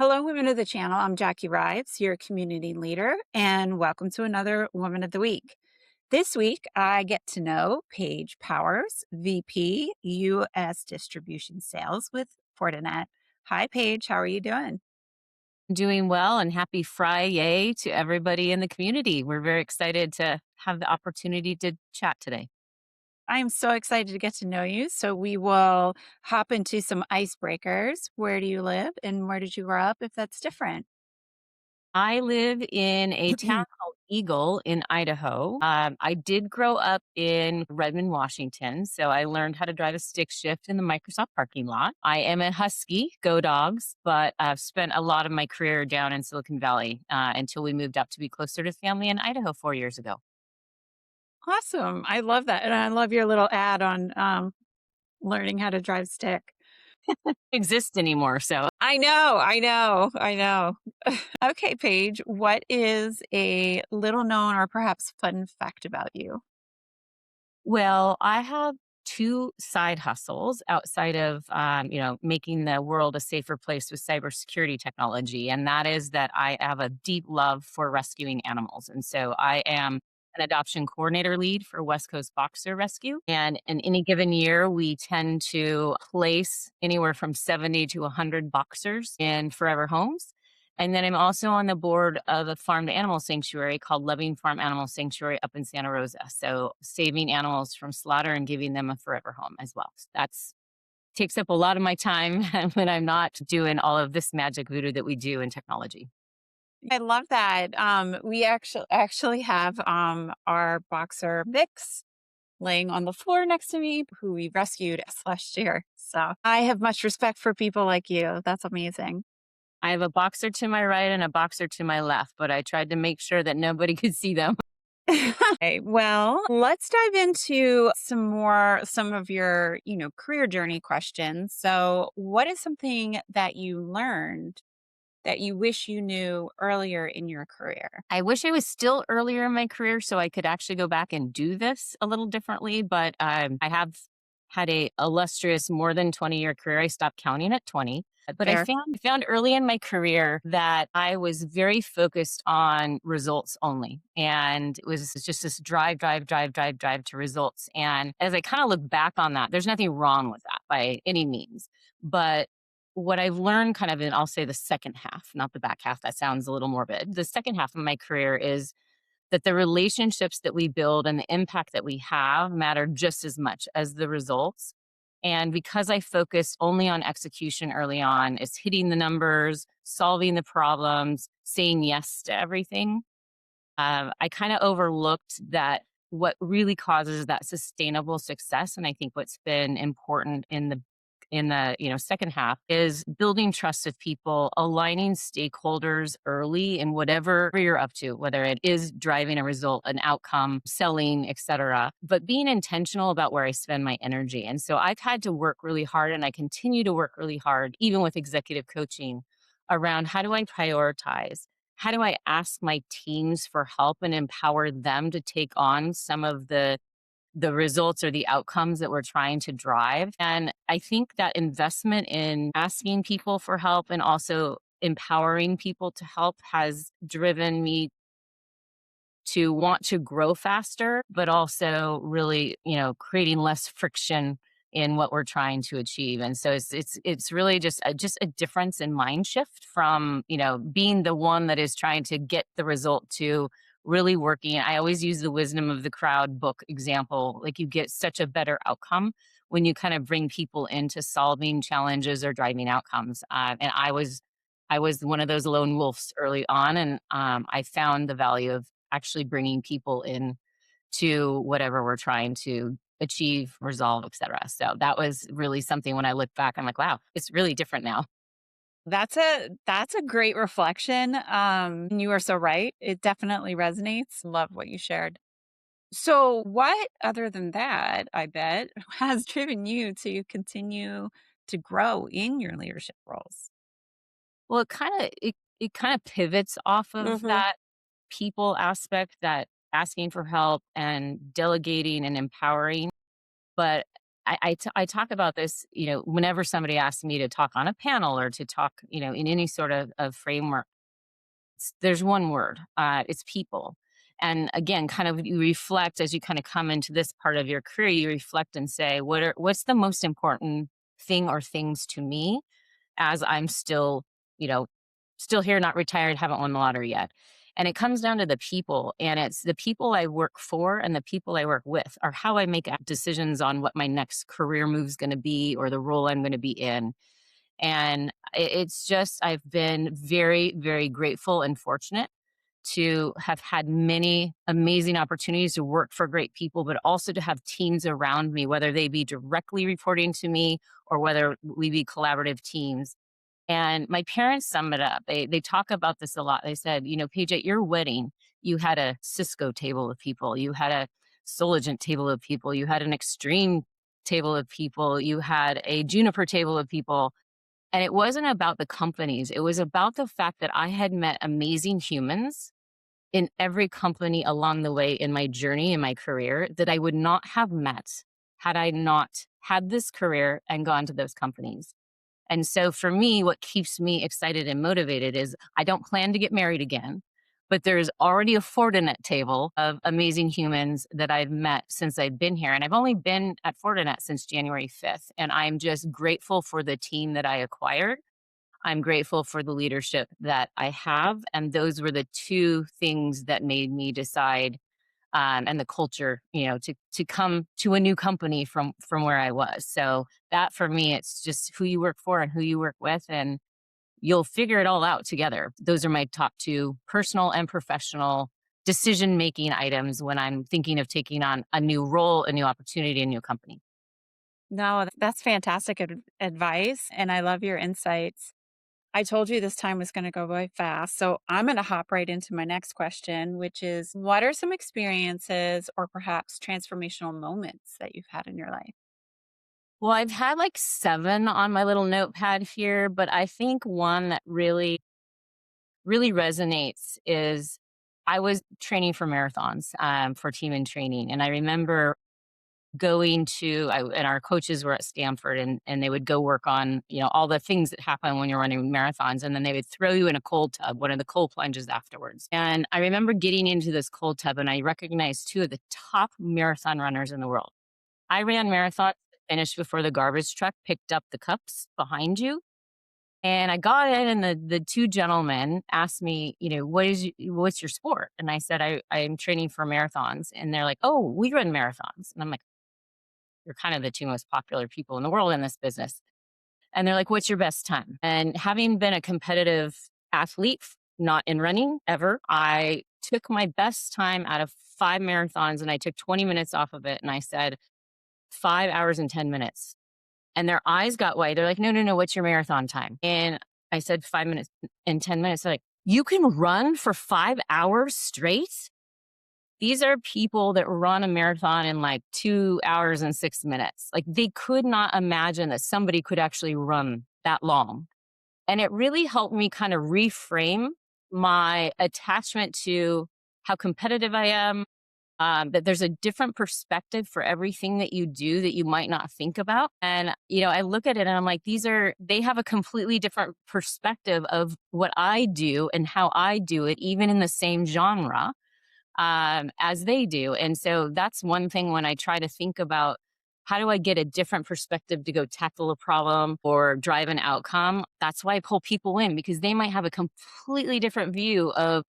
Hello, women of the channel. I'm Jacquie Rives, your community leader, and welcome to another Woman of the Week. This week, I get to know Paige Powers, VP, U.S. Distribution Sales with Fortinet. Hi, Paige. How are you doing? Doing well, and happy Friday to everybody in the community. We're very excited to have the opportunity to chat today. I am so excited to get to know you. So, we will hop into some icebreakers. Where do you live and where did you grow up if that's different? I live in a town called Eagle in Idaho. I did grow up in Redmond, Washington, so I learned how to drive a stick shift in the Microsoft parking lot. I am a Husky, go dogs, but I've spent a lot of my career down in Silicon Valley until we moved up to be closer to family in Idaho 4 years ago. Awesome. I love that. And I love your little ad on learning how to drive stick. Exist anymore, so I know. Okay, Paige, what is a little known or perhaps fun fact about you? well, I have two side hustles outside of, making the world a safer place with cybersecurity technology. And that is that I have a deep love for rescuing animals. And so I am an adoption coordinator lead for West Coast Boxer Rescue. And in any given year, we tend to place anywhere from 70 to 100 boxers in forever homes. And then I'm also on the board of a farm to animal sanctuary called Loving Farm Animal Sanctuary up in Santa Rosa. So saving animals from slaughter and giving them a forever home as well. So that's takes up a lot of my time when I'm not doing all of this magic voodoo that we do in technology. I love that. We actually have our boxer mix laying on the floor next to me, who we rescued last year. So I have much respect for people like you. That's amazing. I have a boxer to my right and a boxer to my left, but I tried to make sure that nobody could see them. Okay, well, let's dive into some of your, career journey questions. So, what is something that you learned that you wish you knew earlier in your career? I wish I was still earlier in my career so I could actually go back and do this a little differently, but I have had a illustrious more than 20-year career. I stopped counting at 20. But I Fair. found early in my career that I was very focused on results only. And it was just this drive to results. And as I kind of look back on that, there's nothing wrong with that by any means. But what I've learned kind of in, I'll say the second half, not the back half, that sounds a little morbid. The second half of my career is that the relationships that we build and the impact that we have matter just as much as the results. And because I focused only on execution early on, is hitting the numbers, solving the problems, saying yes to everything, I kind of overlooked that what really causes that sustainable success. And I think what's been important in the second half is building trust with people, aligning stakeholders early in whatever you're up to, whether it is driving a result, an outcome, selling, etc., but being intentional about where I spend my energy. And so I've had to work really hard, and I continue to work really hard even with executive coaching around how do I prioritize, how do I ask my teams for help and empower them to take on some of the results or the outcomes that we're trying to drive. And I think that investment in asking people for help and also empowering people to help has driven me to want to grow faster, but also really, creating less friction in what we're trying to achieve. And so it's really just a difference in mind shift from, being the one that is trying to get the result to really working. I always use the wisdom of the crowd book example. Like, you get such a better outcome when you kind of bring people into solving challenges or driving outcomes. And I was one of those lone wolves early on, and I found the value of actually bringing people in to whatever we're trying to achieve, resolve, etc. So that was really something when I look back, I'm like, wow, it's really different now. That's a great reflection. And you are so right. It definitely resonates. Love what you shared. So, what other than that, I bet, has driven you to continue to grow in your leadership roles? Well, it kind of pivots off of Hmm. that people aspect, that asking for help and delegating and empowering. But I talk about this, whenever somebody asks me to talk on a panel or to talk, in any sort of framework. There's one word, it's people. And again, kind of you reflect as you kind of come into this part of your career, you reflect and say, what's the most important thing or things to me as I'm still, you know, still here, not retired, haven't won the lottery yet. And it comes down to the people, and it's the people I work for and the people I work with are how I make decisions on what my next career move is going to be or the role I'm going to be in. And it's just, I've been very, very grateful and fortunate to have had many amazing opportunities to work for great people, but also to have teams around me, whether they be directly reporting to me or whether we be collaborative teams. And my parents sum it up. They talk about this a lot. They said, Paige, at your wedding, you had a Cisco table of people, you had a Sologent table of people, you had an Extreme table of people, you had a Juniper table of people. And it wasn't about the companies. It was about the fact that I had met amazing humans in every company along the way in my journey, in my career, that I would not have met had I not had this career and gone to those companies. And so for me, what keeps me excited and motivated is I don't plan to get married again, but there's already a Fortinet table of amazing humans that I've met since I've been here. And I've only been at Fortinet since January 5th. And I'm just grateful for the team that I acquired. I'm grateful for the leadership that I have. And those were the two things that made me decide, and the culture, to come to a new company from where I was. So that for me, it's just who you work for and who you work with, and you'll figure it all out together. Those are my top two personal and professional decision making items when I'm thinking of taking on a new role, a new opportunity, a new company. No, that's fantastic advice. And I love your insights. I told you this time was going to go by fast. So I'm going to hop right into my next question, which is what are some experiences or perhaps transformational moments that you've had in your life? Well, I've had like seven on my little notepad here, but I think one that really resonates is I was training for marathons, for team and training. And I remember and our coaches were at Stanford, and they would go work on, all the things that happen when you're running marathons. And then they would throw you in a cold tub, one of the cold plunges afterwards. And I remember getting into this cold tub and I recognized two of the top marathon runners in the world. I ran marathons, finished before the garbage truck picked up the cups behind you. And I got in, and the two gentlemen asked me, what's your sport? And I said, I'm training for marathons. And they're like, oh, we run marathons. And I'm like, you're kind of the two most popular people in the world in this business. And they're like, what's your best time? And having been a competitive athlete, not in running ever, I took my best time out of 5 marathons and I took 20 minutes off of it. And I said, 5 hours and 10 minutes. And their eyes got wide. They're like, no, no, no, what's your marathon time? And I said, 5 minutes and 10 minutes. They're like, you can run for 5 hours straight? These are people that run a marathon in like 2 hours and 6 minutes. Like they could not imagine that somebody could actually run that long. And it really helped me kind of reframe my attachment to how competitive I am, that there's a different perspective for everything that you do that you might not think about. And, I look at it and I'm like, they have a completely different perspective of what I do and how I do it, even in the same genre, as they do. And so that's one thing when I try to think about how do I get a different perspective to go tackle a problem or drive an outcome. That's why I pull people in, because they might have a completely different view of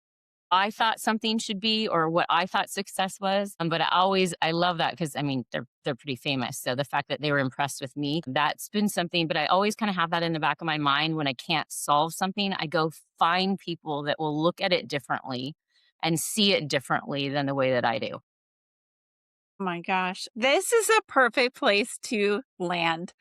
I thought something should be or what I thought success was. But I love that because I mean they're pretty famous. So the fact that they were impressed with me, that's been something. But I always kind of have that in the back of my mind when I can't solve something. I go find people that will look at it differently and see it differently than the way that I do. Oh my gosh, this is a perfect place to land.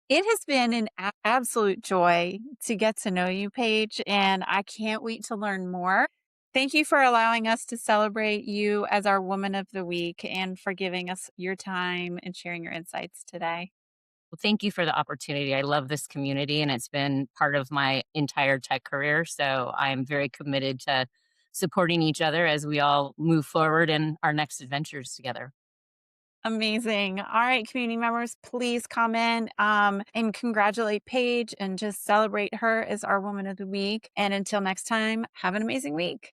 It has been an absolute joy to get to know you, Paige, and I can't wait to learn more. Thank you for allowing us to celebrate you as our Woman of the Week and for giving us your time and sharing your insights today. Well, thank you for the opportunity. I love this community and it's been part of my entire tech career. So I'm very committed to supporting each other as we all move forward in our next adventures together. Amazing. All right, community members, please comment and congratulate Paige and just celebrate her as our Woman of the Week. And until next time, have an amazing week.